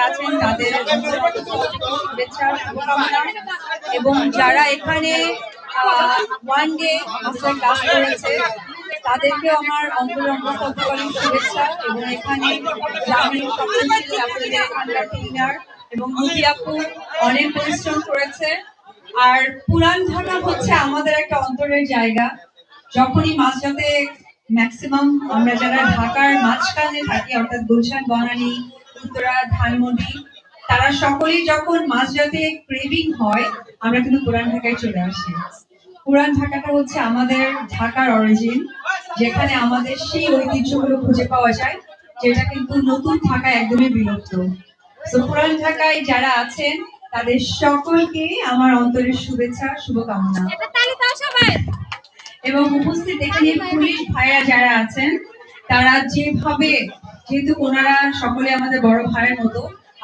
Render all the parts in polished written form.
আছেন তাদের শুভেচ্ছা শুভকামনা, এবং যারা এখানে ওয়ান ডে মাস্টার ক্লাস করেছে তাদেরকেও আমার অন্তরঙ্গকালীন শুভেচ্ছা। এবং এখানে জামিন সকল আপনাদের এখানকার ট্রেনার এবং মুদি আপু অনেক পরিশ্রম করেছে। আর পুরান ঢাকা হচ্ছে আমাদের একটা অন্তরের জায়গা। যখনই মাঝরাতে ম্যাক্সিমাম আমরা যারা ঢাকার মাঝখানে থাকি, অর্থাৎ গুলশান, বনানী, উত্তরা, ধানমন্ডি, তারা সকলেই যখন মাঝরাতে ক্রেভিং হয় আমরা কিন্তু পুরান ঢাকায় চলে আসি। পুরান ঢাকাটা হচ্ছে আমাদের ঢাকার অরিজিন, যেখানে আমাদের সেই ঐতিহ্যগুলো খুঁজে পাওয়া যায়, যেটা কিন্তু নতুন ঢাকায় একদমই বিলুপ্ত। তো পুরান ঢাকায় যারা আছেন তাদের সকলকে আমার অন্তরের শুভেচ্ছা শুভকামনা। এবং উপস্থিত এখানে পুলিশ ভাইরা যারা আছেন তারা যেভাবে, যেহেতু ওনারা সকলে আমাদের বড় ভাইয়ের মতো,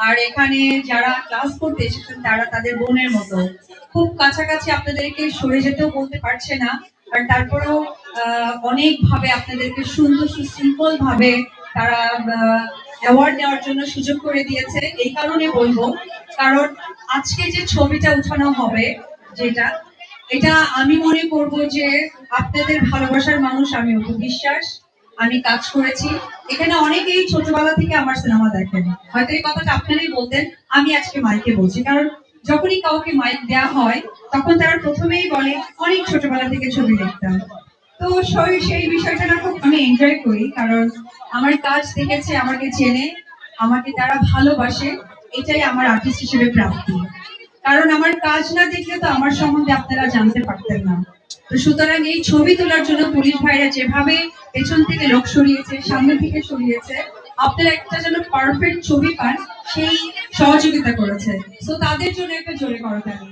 আর এখানে যারা ক্লাস করতে এসেছেন তারা তাদের বোনের মতো, খুব কাছাকাছি আপনাদেরকে সরে যেতেও বলতে পারছে না, আর তারপরেও অনেক ভাবে আপনাদেরকে সুন্দর সুশৃঙ্খল ভাবে তারা অ্যাওয়ার্ড নেওয়ার জন্য সুযোগ করে দিয়েছে। এই কারণে বলবো, কারণ আজকে যে ছবিটা উঠানো হবে, যেটা এটা আমি মনে করব যে আপনাদের ভালোবাসার মানুষ আমি অপু বিশ্বাস, আমি কাজ করেছি এখানে। অনেকেই ছোটবেলা থেকে আমার সিনেমা দেখেন, হয়তো এই কথাটা আপনারাই বলতেন, আমি আজকে মাইকে বলছি, কারণ যখনই কাউকে মাইক দেওয়া হয় তখন তারা প্রথমেই বলে অনেক ছোটবেলা থেকে ছবি দেখতাম। তো সেই বিষয়টা না খুব আমি এনজয় করি, কারণ আমার কাজ দেখেছে, আমাকে চেনে, আমাকে তারা ভালোবাসে, এটাই আমার আর্টিস্ট হিসেবে প্রাপ্তি। কারণ আমার কাজ না দেখলে তো আমার সম্বন্ধে আপনারা জানতে পারতেন না। তো সুতরাং এই ছবি তোলার জন্য পুলিশ ভাইরা যেভাবে পেছন থেকে লোক সরিয়েছে, সামনে থেকে সরিয়েছে, আপনারা একটা যেন পারফেক্ট ছবি পান সেই সহযোগিতা করেছে। তো তাদের জন্য একটা জোরে করতালি।